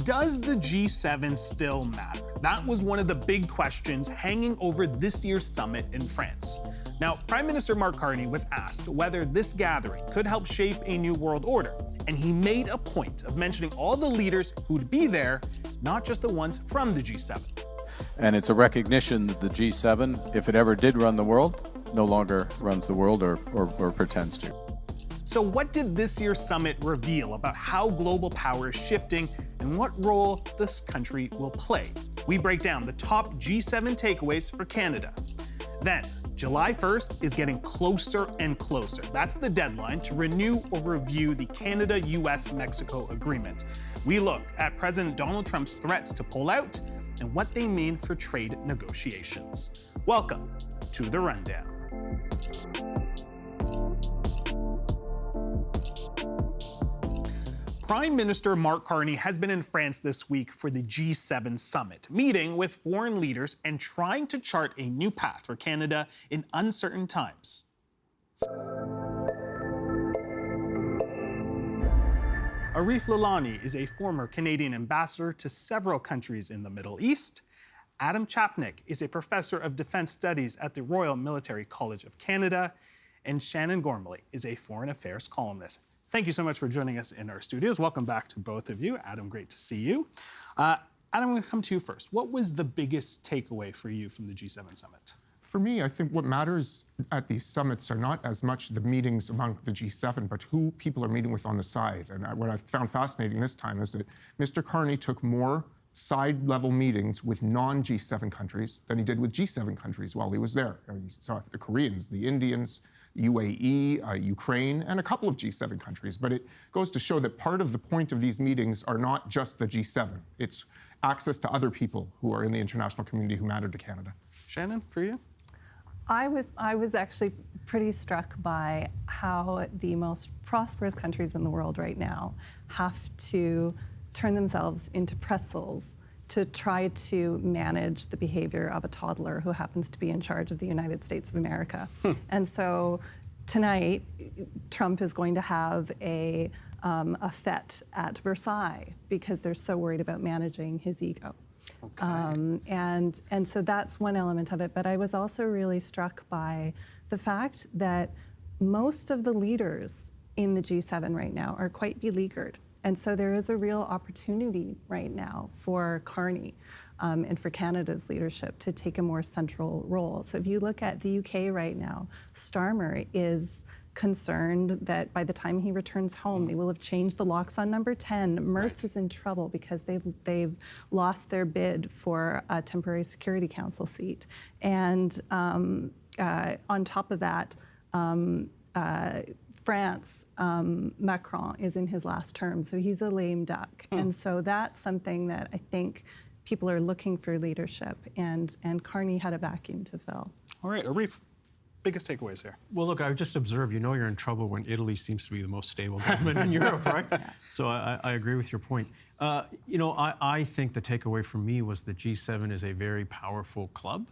Does the G7 still matter? That was one of the big questions hanging over this year's summit in France. Now, Prime Minister Mark Carney was asked whether this gathering could help shape a new world order, and he made a point of mentioning all the leaders who'd be there, not just the ones from the G7. And it's a recognition that the G7, if it ever did run the world, no longer runs the world or pretends to. So what did this year's summit reveal about how global power is shifting and what role this country will play? We break down the top G7 takeaways for Canada. Then, July 1st is getting closer and closer. That's the deadline to renew or review the Canada-U.S Mexico Agreement. We look at President Donald Trump's threats to pull out and what they mean for trade negotiations. Welcome to The Rundown. Prime Minister Mark Carney has been in France this week for the G7 summit, meeting with foreign leaders and trying to chart a new path for Canada in uncertain times. Arif Lalani is a former Canadian ambassador to several countries in the Middle East. Adam Chapnick is a professor of defense studies at the Royal Military College of Canada. And Shannon Gormley is a foreign affairs columnist. Thank you so much for joining us in our studios. Welcome back to both of you. Adam, great to see you. Adam, I'm going to come to you first. What was the biggest takeaway for you from the G7 summit? For me, I think what matters at these summits are not as much the meetings among the G7, but who people are meeting with on the side. And what I found fascinating this time is that Mr. Carney took more side-level meetings with non-G7 countries than he did with G7 countries while he was there. He saw the Koreans, the Indians, UAE, Ukraine, and a couple of G7 countries. But it goes to show that part of the point of these meetings are not just the G7. It's access to other people who are in the international community who matter to Canada. Shannon, for you? I was actually pretty struck by how the most prosperous countries in the world right now have to turn themselves into pretzels to try to manage the behavior of a toddler who happens to be in charge of the United States of America. And so tonight, Trump is going to have a fete at Versailles because they're so worried about managing his ego. Okay. And so that's one element of it. But I was also really struck by the fact that most of the leaders in the G7 right now are quite beleaguered. And so there is a real opportunity right now for Carney and for Canada's leadership to take a more central role. So if you look at the UK right now, Starmer is concerned that by the time he returns home, they will have changed the locks on number 10. Mertz is in trouble because they've lost their bid for a temporary Security Council seat. And on top of that, France, Macron is in his last term, so he's a lame duck. And so that's something that I think people are looking for leadership, and Carney had a vacuum to fill. All right, Arif, biggest takeaways here. Well, look, I just observed, you're in trouble when Italy seems to be the most stable government in Europe, right? Yeah. So I agree with your point. I think the takeaway for me was the G7 is a very powerful club,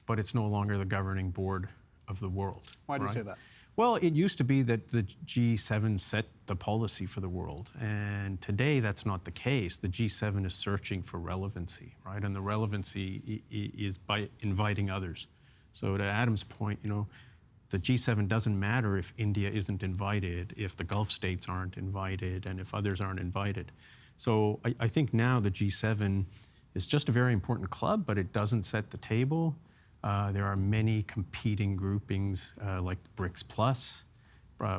but it's no longer the governing board of the world. Why do you say that? Well, it used to be that the G7 set the policy for the world, and today that's not the case. The G7 is searching for relevancy, right? And the relevancy is by inviting others. So to Adam's point, the G7 doesn't matter if India isn't invited, if the Gulf states aren't invited, and if others aren't invited. So I think now the G7 is just a very important club, but it doesn't set the table. There are many competing groupings like BRICS Plus,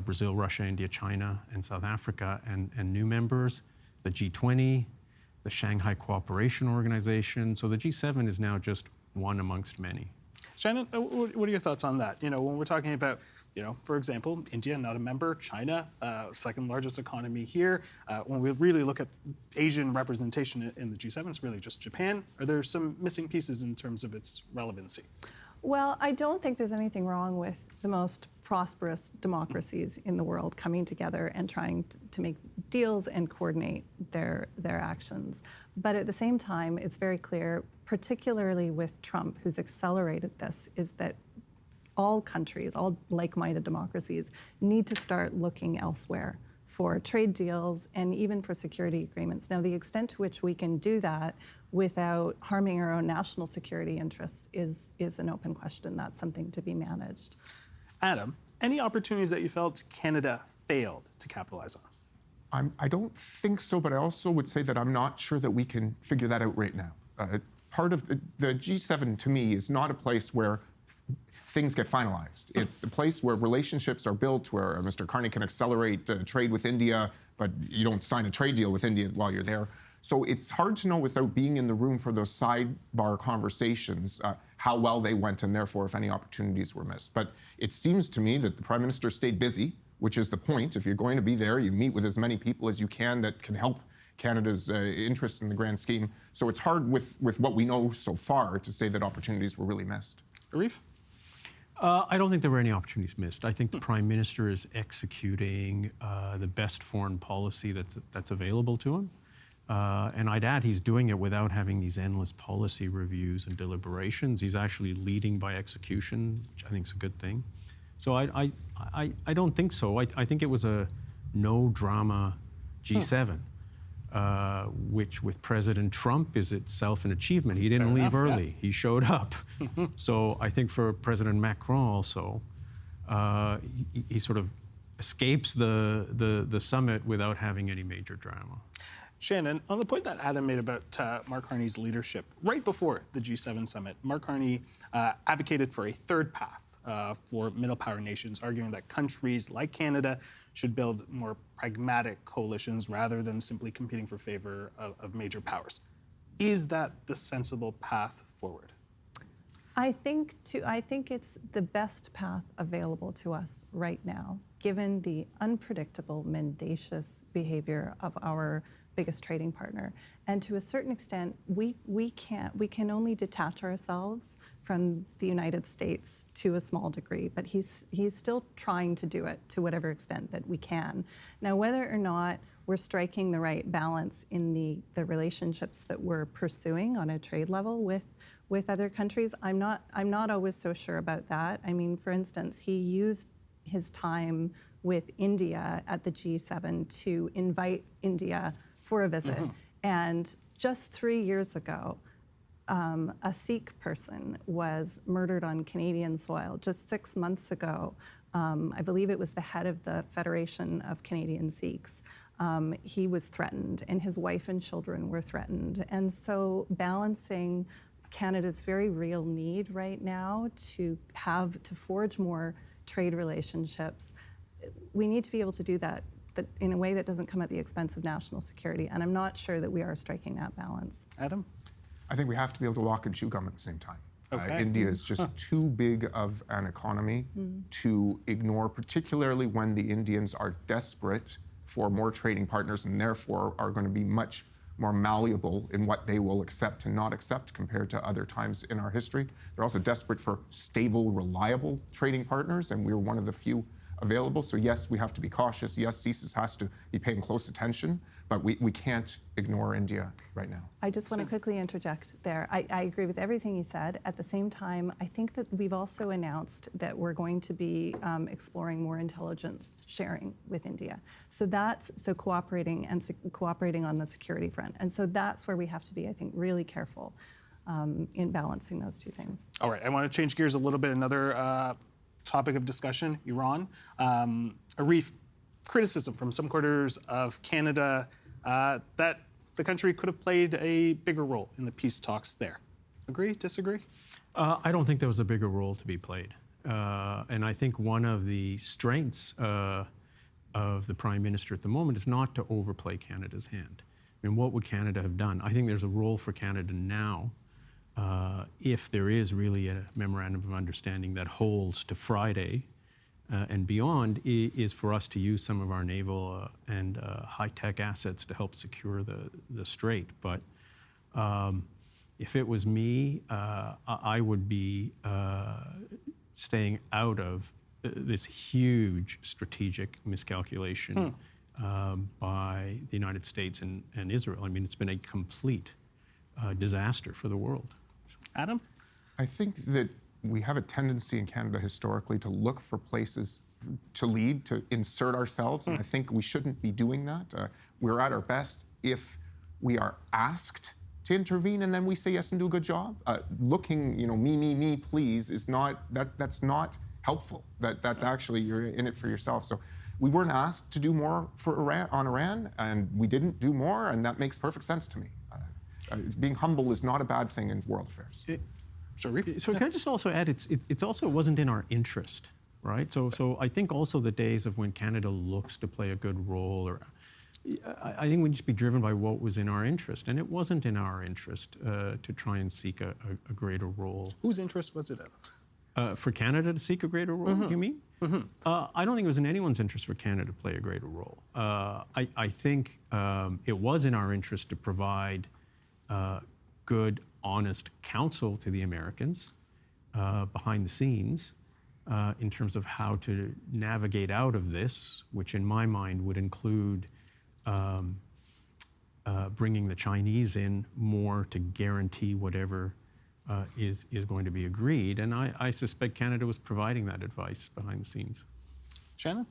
Brazil, Russia, India, China, and South Africa, and new members, the G20, the Shanghai Cooperation Organization. So the G7 is now just one amongst many. Shannon, what are your thoughts on that? When we're talking about, for example, India, not a member, China, second largest economy here. When we really look at Asian representation in the G7, it's really just Japan. Are there some missing pieces in terms of its relevancy? Well, I don't think there's anything wrong with the most prosperous democracies in the world coming together and trying to make deals and coordinate their actions. But at the same time, it's very clear, particularly with Trump, who's accelerated this, is that all countries, all like-minded democracies, need to start looking elsewhere for trade deals and even for security agreements. Now, the extent to which we can do that without harming our own national security interests is an open question. That's something to be managed. Adam, any opportunities that you felt Canada failed to capitalize on? I don't think so, but I also would say that I'm not sure that we can figure that out right now. Part of the G7, to me, is not a place where things get finalized. It's a place where relationships are built, where Mr. Carney can accelerate trade with India, but you don't sign a trade deal with India while you're there. So it's hard to know without being in the room for those sidebar conversations how well they went and therefore if any opportunities were missed. But it seems to me that the Prime Minister stayed busy, which is the point. If you're going to be there, you meet with as many people as you can that can help Canada's interests in the grand scheme. So it's hard with what we know so far to say that opportunities were really missed. Arif? I don't think there were any opportunities missed. I think the Prime Minister is executing the best foreign policy that's available to him. And I'd add he's doing it without having these endless policy reviews and deliberations. He's actually leading by execution, which I think is a good thing. So I don't think so. I think it was a no-drama G7. Which with President Trump is itself an achievement. He didn't leave early. Yeah. He showed up. So I think for President Macron also, he sort of escapes the summit without having any major drama. Shannon, on the point that Adam made about Mark Carney's leadership, right before the G7 summit, Mark Carney advocated for a third path for middle power nations, arguing that countries like Canada should build more pragmatic coalitions rather than simply competing for favor of major powers. Is that the sensible path forward? I think it's the best path available to us right now, given the unpredictable, mendacious behavior of our biggest trading partner. And to a certain extent, we can only detach ourselves from the United States to a small degree, but he's still trying to do it to whatever extent that we can. Now, whether or not we're striking the right balance in the relationships that we're pursuing on a trade level with other countries, I'm not always so sure about that. I mean, for instance, he used his time with India at the G7 to invite India for a visit. Mm-hmm. And just 3 years ago, a Sikh person was murdered on Canadian soil. Just 6 months ago, I believe it was the head of the Federation of Canadian Sikhs. He was threatened, and his wife and children were threatened. And so balancing Canada's very real need right now to forge more trade relationships, we need to be able to do that in a way that doesn't come at the expense of national security. And I'm not sure that we are striking that balance. Adam? I think we have to be able to walk and chew gum at the same time. Okay. India is just too big of an economy to ignore, particularly when the Indians are desperate for more trading partners and therefore are going to be much more malleable in what they will accept and not accept compared to other times in our history. They're also desperate for stable, reliable trading partners, and we're one of the few available. So yes, we have to be cautious. Yes, CSIS has to be paying close attention, but we can't ignore India right now. I just want to quickly interject there. I agree with everything you said. At the same time, I think that we've also announced that we're going to be exploring more intelligence sharing with India. So cooperating on the security front. And so that's where we have to be, I think, really careful in balancing those two things. All right, I want to change gears a little bit. Another topic of discussion, Iran. Arif, criticism from some quarters of Canada that the country could have played a bigger role in the peace talks there. Agree, disagree? I don't think there was a bigger role to be played. And I think one of the strengths of the Prime Minister at the moment is not to overplay Canada's hand. I mean, what would Canada have done? I think there's a role for Canada now if there is really a memorandum of understanding that holds to Friday and beyond, is for us to use some of our naval and high-tech assets to help secure the strait. But if it was me, I would be staying out of this huge strategic miscalculation by the United States and Israel. I mean, it's been a complete disaster for the world. Adam? I think that we have a tendency in Canada historically to look for places to lead, to insert ourselves, and I think we shouldn't be doing that. We're at our best if we are asked to intervene and then we say yes and do a good job. Looking, me, please, is not, that's not helpful. That's actually, you're in it for yourself. So we weren't asked to do more for Iran, and we didn't do more, and that makes perfect sense to me. Being humble is not a bad thing in world affairs. So can I just also add, it's also wasn't in our interest, right? So I think also the days of when Canada looks to play a good role, or I think we need to be driven by what was in our interest, and it wasn't in our interest to try and seek a greater role. Whose interest was it in? For Canada to seek a greater role, you mean? I don't think it was in anyone's interest for Canada to play a greater role. I think it was in our interest to provide good, honest counsel to the Americans behind the scenes in terms of how to navigate out of this, which in my mind would include bringing the Chinese in more to guarantee whatever is going to be agreed. And I suspect Canada was providing that advice behind the scenes. Shannon?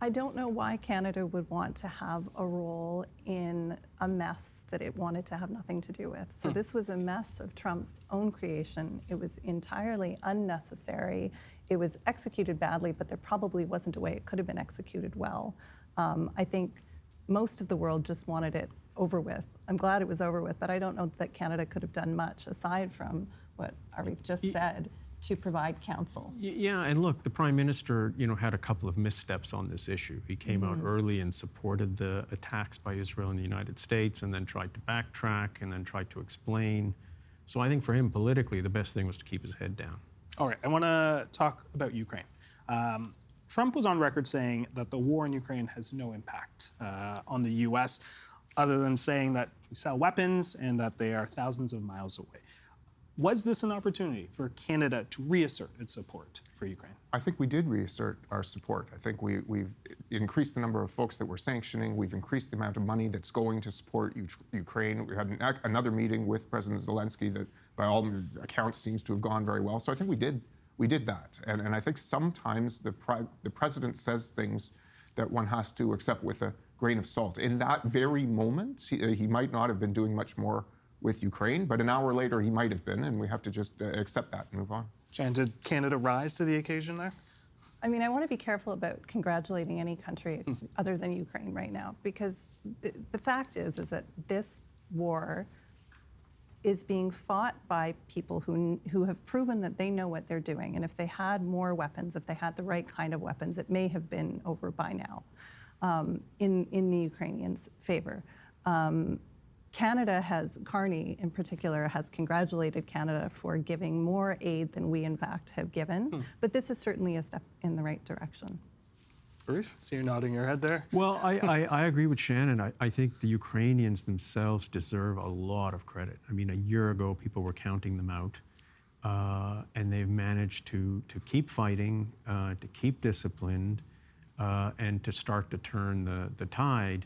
I don't know why Canada would want to have a role in a mess that it wanted to have nothing to do with. So this was a mess of Trump's own creation. It was entirely unnecessary. It was executed badly, but there probably wasn't a way it could have been executed well. I think most of the world just wanted it over with. I'm glad it was over with, but I don't know that Canada could have done much aside from what Arif just said to provide counsel. Yeah, and look, the Prime Minister, had a couple of missteps on this issue. He came out early and supported the attacks by Israel in the United States, and then tried to backtrack, and then tried to explain. So I think for him, politically, the best thing was to keep his head down. All right, I want to talk about Ukraine. Trump was on record saying that the war in Ukraine has no impact on the U.S., other than saying that we sell weapons and that they are thousands of miles away. Was this an opportunity for Canada to reassert its support for Ukraine? I think we did reassert our support. I think we've increased the number of folks that we're sanctioning. We've increased the amount of money that's going to support Ukraine. We had another meeting with President Zelensky that, by all accounts, seems to have gone very well. So I think we did that. And I think sometimes the president says things that one has to accept with a grain of salt. In that very moment, he might not have been doing much more with Ukraine, but an hour later he might have been, and we have to just accept that and move on. Jan, did Canada rise to the occasion there? I mean, I want to be careful about congratulating any country other than Ukraine right now, because the fact is that this war is being fought by people who have proven that they know what they're doing. And if they had more weapons, if they had the right kind of weapons, it may have been over by now in the Ukrainians' favor. Carney in particular, has congratulated Canada for giving more aid than we in fact have given. But this is certainly a step in the right direction. Arif, see you nodding your head there. Well, I agree with Shannon. I think the Ukrainians themselves deserve a lot of credit. I mean, a year ago, people were counting them out, and they've managed to keep fighting, to keep disciplined, and to start to turn the tide,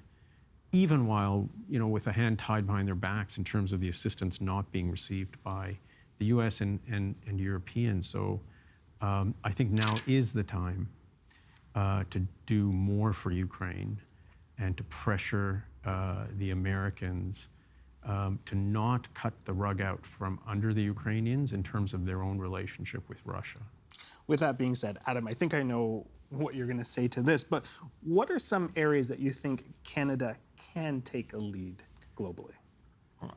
even while, with a hand tied behind their backs in terms of the assistance not being received by the U.S. and Europeans. So I think now is the time to do more for Ukraine and to pressure the Americans to not cut the rug out from under the Ukrainians in terms of their own relationship with Russia. With that being said, Adam, I think I know what you're going to say to this, but what are some areas that you think Canada can take a lead globally?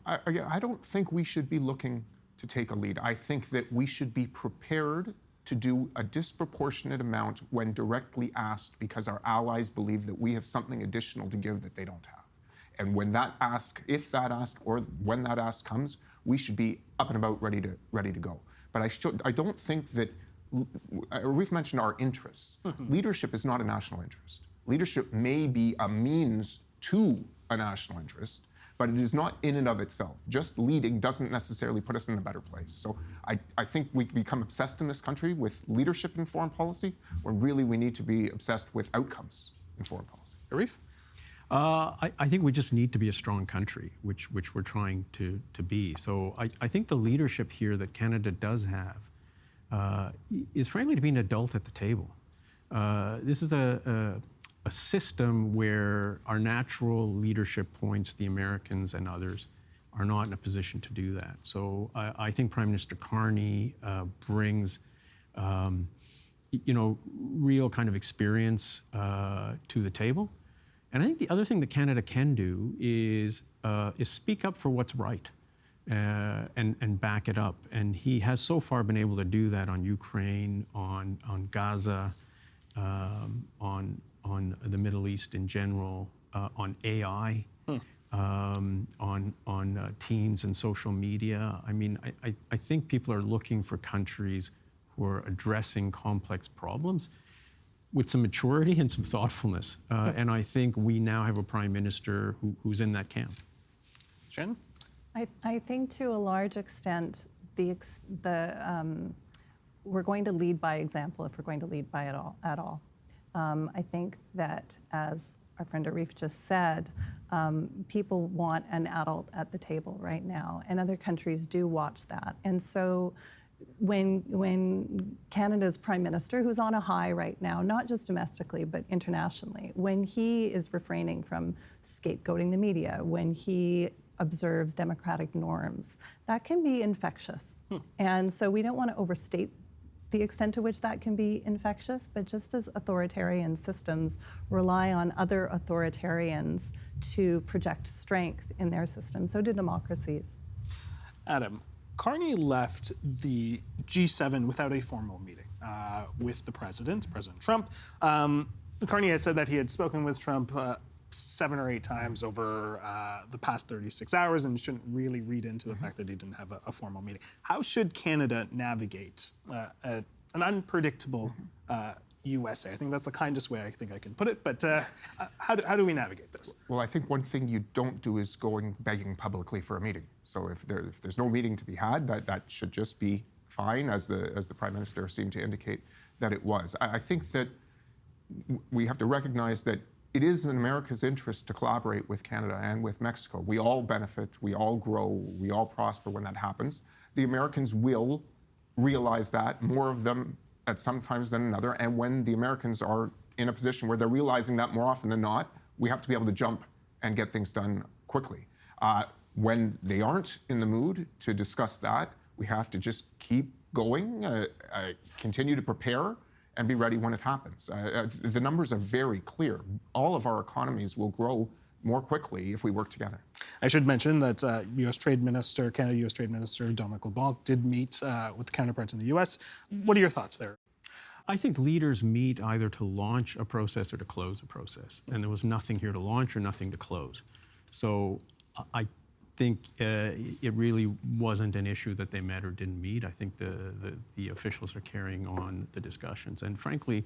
I don't think we should be looking to take a lead. I think that we should be prepared to do a disproportionate amount when directly asked, because our allies believe that we have something additional to give that they don't have. And when that ask, if that ask, or when that ask comes, we should be up and about ready to go. But I don't think that, Arif mentioned our interests. Leadership is not a national interest. Leadership may be a means to a national interest, but it is not in and of itself. Just leading doesn't necessarily put us in a better place. So I think we become obsessed in this country with leadership in foreign policy, when really we need to be obsessed with outcomes in foreign policy. Arif? I think we just need to be a strong country, which we're trying to be. So I think the leadership here that Canada does have is frankly to be an adult at the table. This is a system where our natural leadership points, the Americans and others, are not in a position to do that. So I think Prime Minister Carney brings, real kind of experience to the table. And I think the other thing that Canada can do is speak up for what's right and back it up. And he has so far been able to do that on Ukraine, on Gaza, on the Middle East in general, on AI, on teens and social media. I mean, I think people are looking for countries who are addressing complex problems with some maturity and some thoughtfulness. And I think we now have a prime minister who's in that camp. Shannon? I think to a large extent, we're going to lead by example if we're going to lead by it at all. I think that, as our friend Arif just said, people want an adult at the table right now, and other countries do watch that. And so when Canada's Prime Minister, who's on a high right now, not just domestically, but internationally, when he is refraining from scapegoating the media, when he observes democratic norms, that can be infectious. And so we don't want to overstate the extent to which that can be infectious, but just as authoritarian systems rely on other authoritarians to project strength in their system, so do democracies. Adam, Carney left the G7 without a formal meeting with the President Trump. Carney has said that he had spoken with Trump 7 or 8 times over the past 36 hours and shouldn't really read into the fact that he didn't have a formal meeting. How should Canada navigate an unpredictable USA? I think that's the kindest way I think I can put it, but how do we navigate this? Well, I think one thing you don't do is going begging publicly for a meeting. So if there's no meeting to be had, that should just be fine, as the Prime Minister seemed to indicate that it was. I think that we have to recognize that it is in America's interest to collaborate with Canada and with Mexico. We all benefit, we all grow, we all prosper when that happens. The Americans will realize that, more of them at some times than another, and when the Americans are in a position where they're realizing that more often than not, we have to be able to jump and get things done quickly. When they aren't in the mood to discuss that, we have to just keep going, continue to prepare, and be ready when it happens. The numbers are very clear. All of our economies will grow more quickly if we work together. I should mention that Canada-U.S. Trade Minister Dominic LeBlanc did meet with counterparts in the U.S. What are your thoughts there? I think leaders meet either to launch a process or to close a process, and there was nothing here to launch or nothing to close. So I think it really wasn't an issue that they met or didn't meet. I think the officials are carrying on the discussions. And frankly,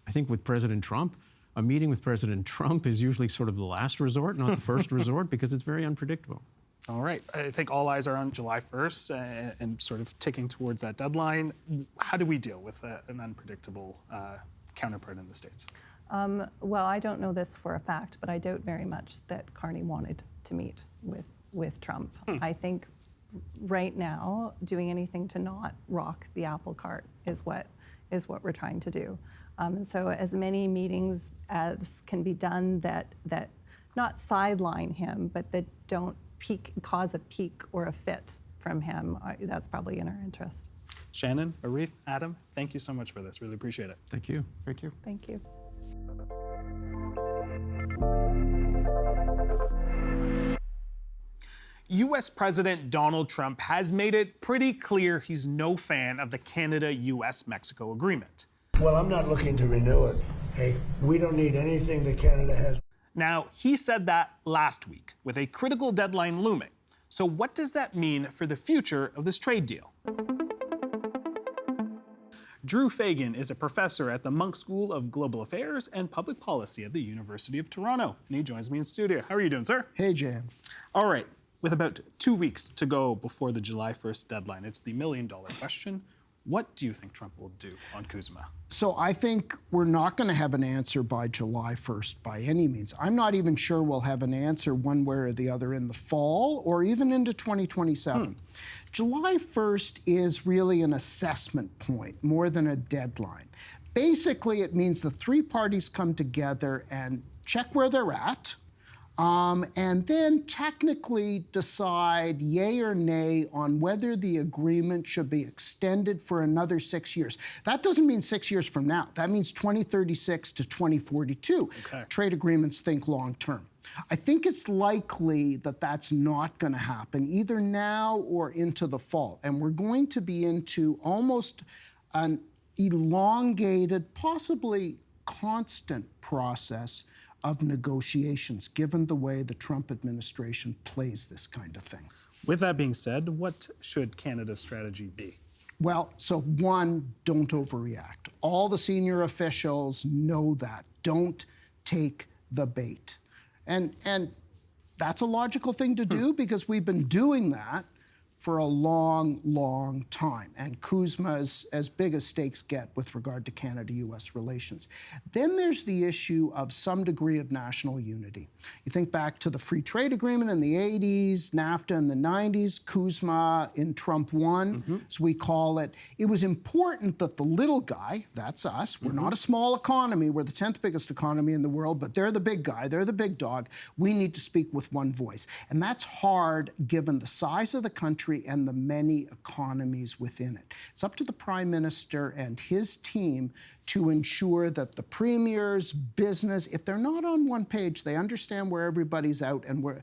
I think with President Trump, a meeting with President Trump is usually sort of the last resort, not the first resort, because it's very unpredictable. All right. I think all eyes are on July 1st and sort of ticking towards that deadline. How do we deal with an unpredictable counterpart in the States? Well, I don't know this for a fact, but I doubt very much that Carney wanted to meet with Trump. I think right now, doing anything to not rock the apple cart is what we're trying to do. And so as many meetings as can be done that not sideline him, but that don't cause a peak or a fit from him, that's probably in our interest. Shannon, Arif, Adam, thank you so much for this. Really appreciate it. Thank you. Thank you. Thank you. U.S. President Donald Trump has made it pretty clear he's no fan of the Canada-U.S Mexico Agreement. Well, I'm not looking to renew it. Hey, we don't need anything that Canada has. Now, he said that last week, with a critical deadline looming. So what does that mean for the future of this trade deal? Drew Fagan is a professor at the Munk School of Global Affairs and Public Policy at the University of Toronto, and he joins me in studio. How are you doing, sir? Hey, Jeyan. All right, with about 2 weeks to go before the July 1st deadline, it's the million-dollar question. What do you think Trump will do on CUSMA? So I think we're not going to have an answer by July 1st by any means. I'm not even sure we'll have an answer one way or the other in the fall or even into 2027. July 1st is really an assessment point more than a deadline. Basically, it means the three parties come together and check where they're at, and then technically decide yay or nay on whether the agreement should be extended for another 6 years. That doesn't mean 6 years from now. That means 2036 to 2042. Okay. Trade agreements think long term. I think it's likely that that's not going to happen either now or into the fall. And we're going to be into almost an elongated, possibly constant process of negotiations, given the way the Trump administration plays this kind of thing. With that being said, what should Canada's strategy be? Well, so one, don't overreact. All the senior officials know that. Don't take the bait. And that's a logical thing to do because we've been doing that for a long, long time. And CUSMA is as big as stakes get with regard to Canada-U.S. relations. Then there's the issue of some degree of national unity. You think back to the Free Trade Agreement in the 80s, NAFTA in the 90s, CUSMA in Trump 1, as we call it. It was important that the little guy, that's us, we're not a small economy, we're the 10th biggest economy in the world, but they're the big guy, they're the big dog. We need to speak with one voice. And that's hard given the size of the country and the many economies within it. It's up to the Prime Minister and his team to ensure that the premiers, business, if they're not on one page, they understand where everybody's out and where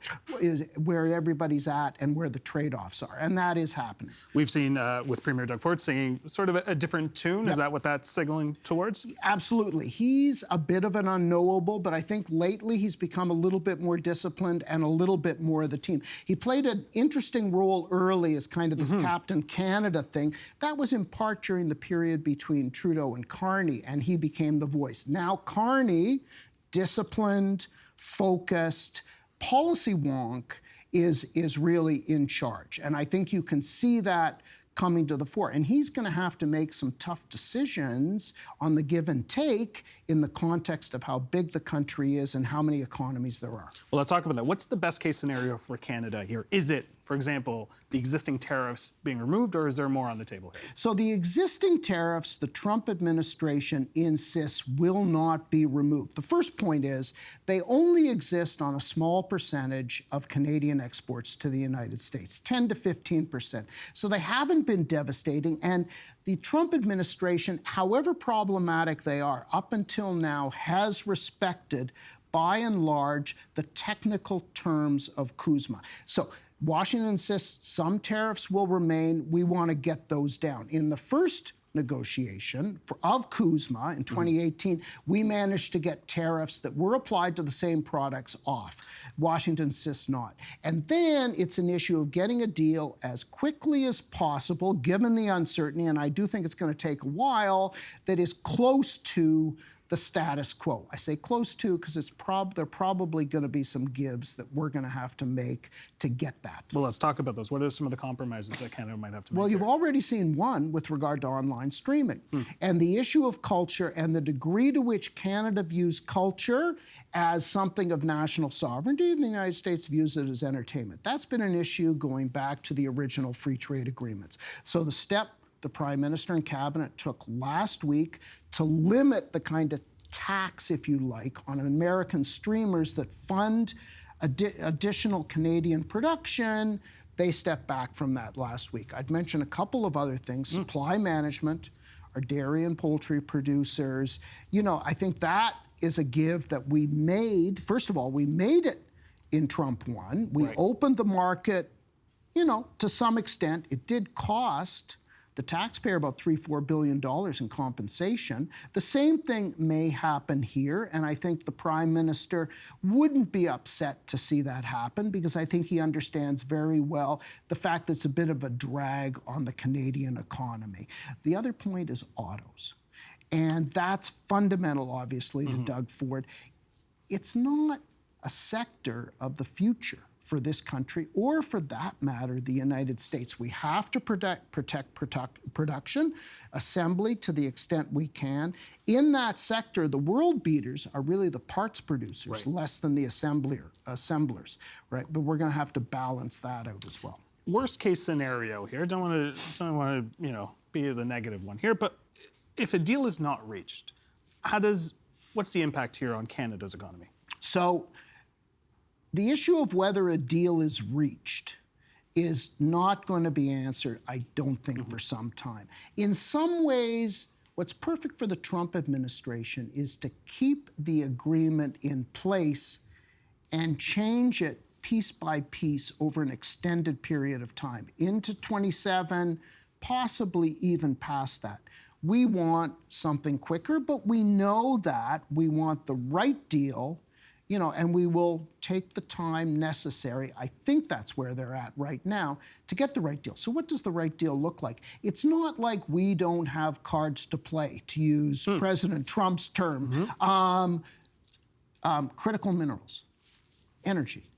everybody's at and where the trade-offs are. And that is happening. We've seen with Premier Doug Ford singing sort of a different tune. Yep. Is that what that's signaling towards? Absolutely. He's a bit of an unknowable, but I think lately he's become a little bit more disciplined and a little bit more of the team. He played an interesting role early as kind of this Captain Canada thing. That was in part during the period between Trudeau and Carney, and he became the voice. Now Carney, disciplined, focused, policy wonk, is really in charge. And I think you can see that coming to the fore. And he's going to have to make some tough decisions on the give and take in the context of how big the country is and how many economies there are. Well, let's talk about that. What's the best case scenario for Canada here? Is it, for example, the existing tariffs being removed, or is there more on the table here? So the existing tariffs, the Trump administration insists will not be removed. The first point is they only exist on a small percentage of Canadian exports to the United States, 10 to 15%. So they haven't been devastating. And the Trump administration, however problematic they are, up until now has respected, by and large, the technical terms of CUSMA. So Washington insists some tariffs will remain. We want to get those down. In the first negotiation of CUSMA in 2018, we managed to get tariffs that were applied to the same products off. Washington insists not. And then it's an issue of getting a deal as quickly as possible, given the uncertainty, and I do think it's going to take a while, that is close to the status quo. I say close to because there are probably going to be some gives that we're going to have to make to get that. Well, let's talk about those. What are some of the compromises that Canada might have to make? Well, you've already seen one with regard to online streaming. And the issue of culture and the degree to which Canada views culture as something of national sovereignty, and the United States views it as entertainment. That's been an issue going back to the original free trade agreements. So the step the Prime Minister and Cabinet took last week to limit the kind of tax, if you like, on American streamers that fund additional Canadian production, they stepped back from that last week. I'd mention a couple of other things. Supply management, our dairy and poultry producers. You know, I think that is a give that we made. First of all, we made it in Trump 1. We opened the market, you know, to some extent. It did cost the taxpayer about $3-4 billion in compensation. The same thing may happen here, and I think the Prime Minister wouldn't be upset to see that happen because I think he understands very well the fact that it's a bit of a drag on the Canadian economy. The other point is autos, and that's fundamental, obviously, to Doug Ford. It's not a sector of the future for this country, or for that matter, the United States. We have to protect production, assembly to the extent we can. In that sector, the world beaters are really the parts producers, less than the assemblers, right? But we're going to have to balance that out as well. worst case scenario here, don't want to be the negative one here, but if a deal is not reached, what's the impact here on Canada's economy? So the issue of whether a deal is reached is not going to be answered, I don't think, for some time. In some ways, what's perfect for the Trump administration is to keep the agreement in place and change it piece by piece over an extended period of time, into 27, possibly even past that. We want something quicker, but we know that we want the right deal, and we will take the time necessary. I think that's where they're at right now, to get the right deal. So what does the right deal look like? It's not like we don't have cards to play, to use President Trump's term. Critical minerals, energy.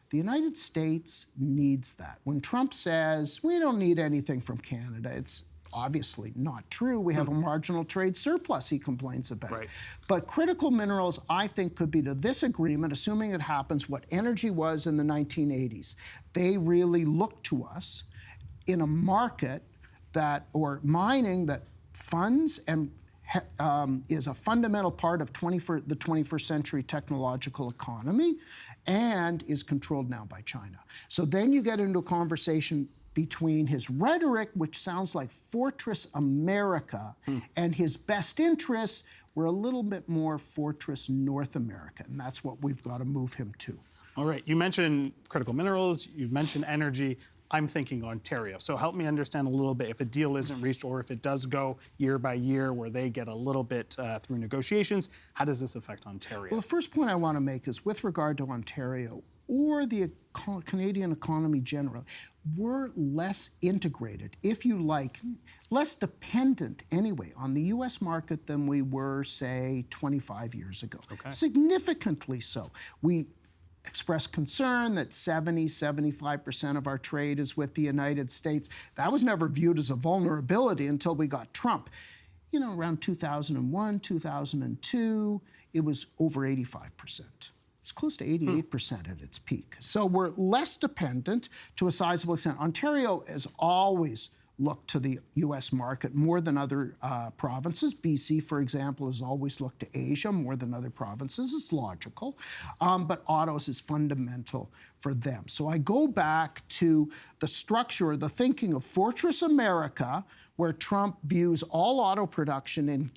The United States needs that. When Trump says, we don't need anything from Canada, it's obviously not true. We have a marginal trade surplus he complains about. Right. But critical minerals, I think, could be to this agreement, assuming it happens, what energy was in the 1980s. They really look to us in a market or mining that funds and is a fundamental part of the 21st century technological economy and is controlled now by China. So then you get into a conversation between his rhetoric, which sounds like Fortress America, and his best interests were a little bit more Fortress North America, and that's what we've got to move him to. All right, you mentioned critical minerals, you mentioned energy. I'm thinking Ontario. So help me understand a little bit, if a deal isn't reached or if it does go year by year where they get a little bit through negotiations, how does this affect Ontario? Well, the first point I want to make is with regard to Ontario or the Canadian economy generally, we're less integrated, if you like, less dependent anyway on the U.S. market than we were, say, 25 years ago. Okay. Significantly so. We express concern that 75% of our trade is with the United States. That was never viewed as a vulnerability until we got Trump. Around 2001, 2002, it was over 85%. It's close to 88% at its peak. So we're less dependent to a sizable extent. Ontario has always looked to the U.S. market more than other provinces. BC, for example, has always looked to Asia more than other provinces. It's logical. But autos is fundamental for them. So I go back to the structure, the thinking of Fortress America, where Trump views all auto production in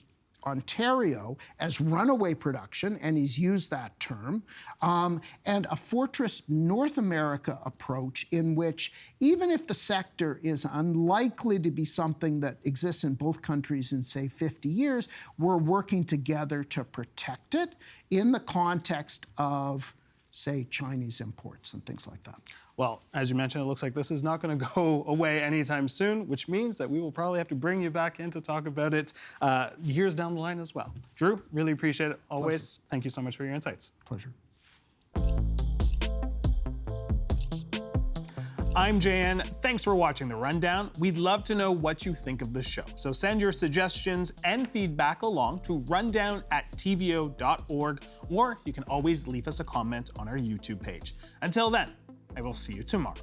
Ontario as runaway production, and he's used that term, and a Fortress North America approach in which, even if the sector is unlikely to be something that exists in both countries in, say, 50 years, we're working together to protect it in the context of, say, Chinese imports and things like that. Well, as you mentioned, it looks like this is not going to go away anytime soon, which means that we will probably have to bring you back in to talk about it years down the line as well. Drew, really appreciate it always. Pleasure. Thank you so much for your insights. Pleasure. I'm Jeyan. Thanks for watching The Rundown. We'd love to know what you think of the show. So send your suggestions and feedback along to rundown@tvo.org, or you can always leave us a comment on our YouTube page. Until then, I will see you tomorrow.